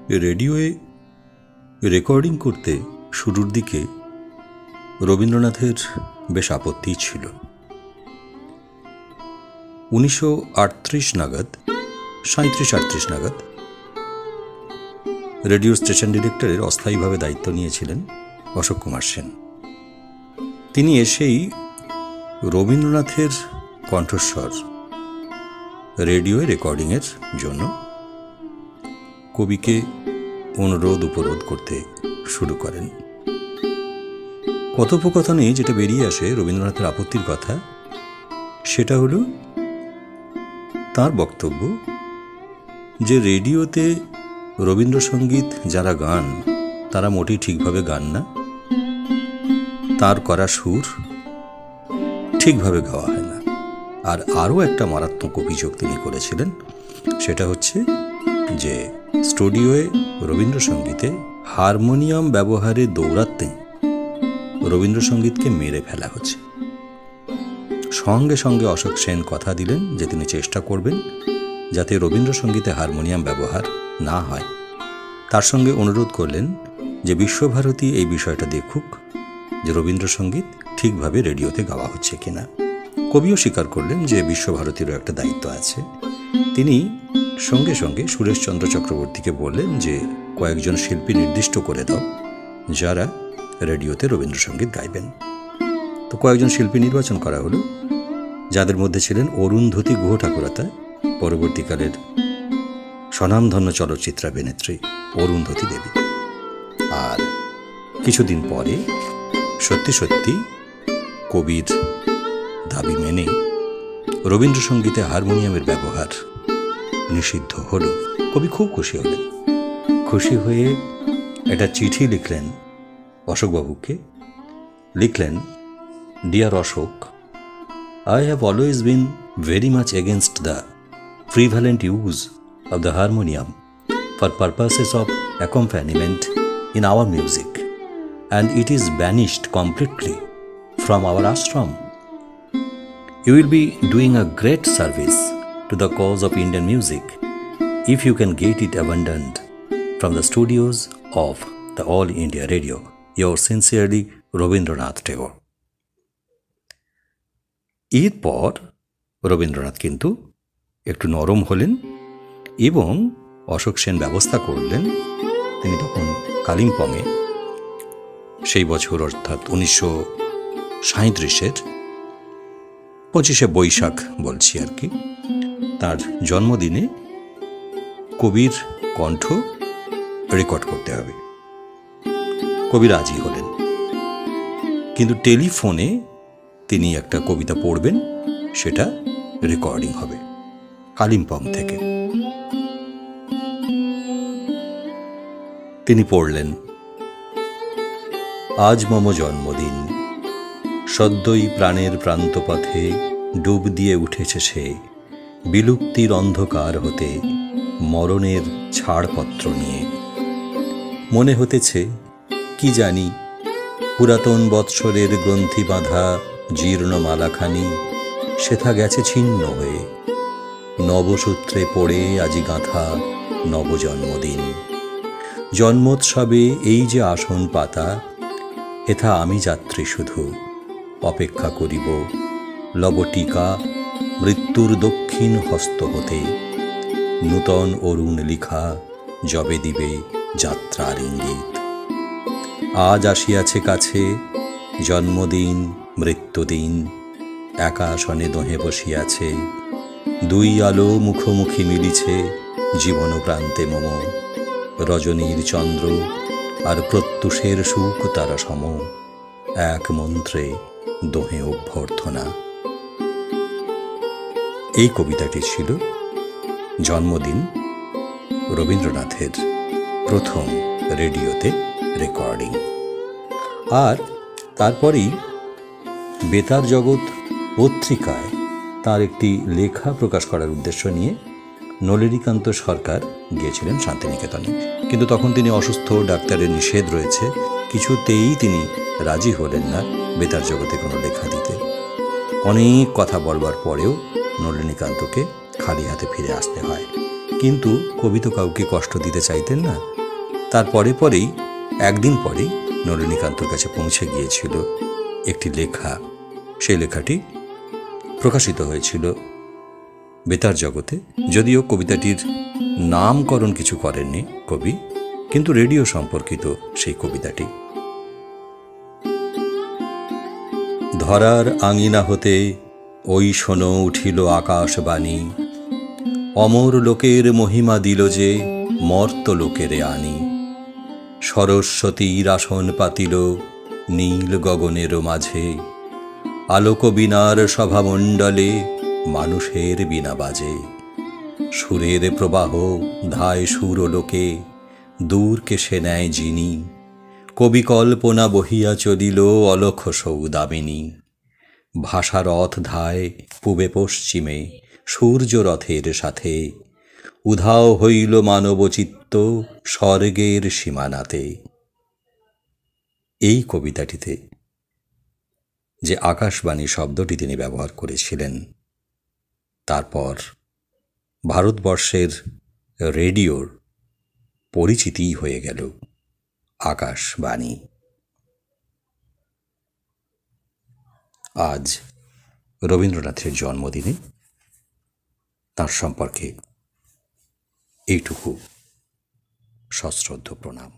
রেডিওয়ে recording করতে শুরুর দিকে রবীন্দ্রনাথের বেশ আপত্তি ছিল। 1938 নাগাদ 37-38 নাগাদ রেডিও স্টেশন ডিরেক্টরের অস্থায়ীভাবে দায়িত্ব নিয়েছিলেন অশোক কুমার সেন। তিনি এসেই রবীন্দ্রনাথের কণ্ঠস্বর রেডিও রেকর্ডিংয়ের জন্য কবিকে অনুরোধ উপরোধ করতে শুরু করেন। কথোপকথনে যেটা বেরিয়ে আসে রবীন্দ্রনাথের আপত্তির কথা, সেটা হলো তার বক্তব্য যে রেডিওতে রবীন্দ্রসঙ্গীত যারা গান তারা মোটেই ঠিকভাবে গান না, তার করা সুর ঠিকভাবে গাওয়া হয় না। আর আরও একটা মারাত্মক অভিযোগ তিনি করেছিলেন, সেটা হচ্ছে যে স্টুডিওয়ে রবীন্দ্রসঙ্গীতে হারমোনিয়াম ব্যবহারে দৌরাত্ম্যে রবীন্দ্রসঙ্গীতকে মেরে ফেলা হচ্ছে। সঙ্গে সঙ্গে অশোক সেন কথা দিলেন যে তিনি চেষ্টা করবেন যাতে রবীন্দ্রসঙ্গীতে হারমোনিয়াম ব্যবহার না হয়। তার সঙ্গে অনুরোধ করলেন যে বিশ্বভারতী এই বিষয়টা দেখুক যে রবীন্দ্রসঙ্গীত ঠিকভাবে রেডিওতে গাওয়া হচ্ছে কিনা। কবিও স্বীকার করলেন যে বিশ্বভারতীরও একটা দায়িত্ব আছে। তিনি সঙ্গে সঙ্গে সুরেশচন্দ্র চক্রবর্তীকে বললেন যে কয়েকজন শিল্পী নির্দিষ্ট করে দাও যারা রেডিওতে রবীন্দ্রসঙ্গীত গাইবেন। তো কয়েকজন শিল্পী নির্বাচন করা হলো, যাদের মধ্যে ছিলেন অরুন্ধতী গুহ ঠাকুরতা, পরবর্তীকালের স্বনামধন্য চলচ্চিত্রাভিনেত্রী অরুন্ধতী দেবী। আর কিছুদিন পরে সত্যি সত্যি কবির দাবি মেনে রবীন্দ্রসঙ্গীতে হারমোনিয়ামের ব্যবহার নিষিদ্ধ হলো। কবি খুব খুশি হলেন। খুশি হয়ে একটা চিঠি লিখলেন অশোকবাবুকে। লিখলেন, dear Ashok, I have always been very much against the prevalent use of the harmonium for purposes of accompaniment in our music, and it is banished completely from our ashram. You will be doing a great service to the cause of Indian music if you can get it abandoned from the studios of the All India Radio. Yours sincerely, Rabindranath Tagore. এরপর রবীন্দ্রনাথ কিন্তু একটু নরম হলেন এবং অশোক সেন ব্যবস্থা করলেন। তিনি তখন কালিম্পংয়ে সেই বছর অর্থাৎ 1937-এর 25শে বৈশাখ বলছি আর কি, তার জন্মদিনে কবির কণ্ঠ রেকর্ড করতে হবে। কবি রাজি হলেন, কিন্তু টেলিফোনে তিনি একটা কবিতা পড়বেন, সেটা রেকর্ডিং হবে কালিম্পং থেকে। তিনি পড়লেন, আজ মম জন্মদিন, সদ্যই প্রাণের প্রান্তপথে ডুব দিয়ে উঠেছে সে, বিলুপ্তির অন্ধকার হতে মরণের ছাড়পত্র নিয়ে। মনে হতেছে কি জানি পুরাতন বৎসরের গ্রন্থি বাঁধা জীর্ণ মালাখানি সেথা গেছে ছিন্ন হয়ে, নবসূত্রে পড়ে আজি গাঁথা নবজন্মদিন। জন্মোৎসবে এই যে আসন পাতা, এথা আমি যাত্রী শুধু, অপেক্ষা করিব লবটিকা মৃত্যুর দক্ষিণ হস্ত হতে, নূতন অরুণ লিখা যবে দিবে যাত্রার ইঙ্গিত। আজ আসিয়াছে কাছে জন্মদিন মৃত্যুদিন, একা আসনে দোহে বসিয়াছে, দুই আলো মুখোমুখি মিলিছে জীবন প্রান্তে মম, রজনীর চন্দ্র আর প্রত্যুষের সুখ তারা সম, এক মন্ত্রে দোহে অভ্যর্থনা। এই কবিতাটি ছিল জন্মদিন রবীন্দ্রনাথের প্রথম রেডিওতে রেকর্ডিং। আর তারপরেই বেতার জগৎ পত্রিকায় তার একটি লেখা প্রকাশ করার উদ্দেশ্য নিয়ে নলিনীকান্ত সরকার গিয়েছিলেন শান্তিনিকেতনে। কিন্তু তখন তিনি অসুস্থ, ডাক্তারের নিষেধ রয়েছে, কিছুতেই তিনি রাজি হলেন না বেতার জগতে কোনো লেখা দিতে। অনেক কথা বলবার পরেও নলিনীকান্তকে খালি হাতে ফিরে আসতে হয়। কিন্তু কবি তো কাউকে কষ্ট দিতে চাইতেন না, তার পরেই একদিন পরেই নলিনীকান্তর কাছে পৌঁছে গিয়েছিল একটি লেখা। সেই লেখাটি প্রকাশিত হয়েছিল বেতার জগতে, যদিও কবিতাটির নামকরণ কিছু করেননি কবি, কিন্তু রেডিও সম্পর্কিত সেই কবিতাটি। ধরার আঙিনা হতে ওই শোনো উঠিল আকাশবাণী, অমর লোকের মহিমা দিল যে মর্ত লোকেরে আনি। সরস্বতীর আসন পাতিল নীল গগনের মাঝে, আলোক বীণার সভামণ্ডলে মানুষের বীণা বাজে। সুরের প্রবাহ ধায় সুরলোকে, দূরকে সে নেয় যিনি, কবি কল্পনা বহিয়া চলিল অলক্ষ সৌদামিনী। ভাষারথ ধায় পূবে পশ্চিমে সূর্যরথের সাথে, উধাও হইল মানবচিত্ত স্বর্গের সীমানাতে। এই কবিতাটিতে যে আকাশবাণী শব্দটি তিনি ব্যবহার করেছিলেন, তারপর ভারতবর্ষের রেডিওর পরিচিতিই হয়ে গেল আকাশবাণী। আজ রবীন্দ্রনাথের জন্মদিনে তাঁর সম্পর্কে এইটুকু সশ্রদ্ধ প্রণাম।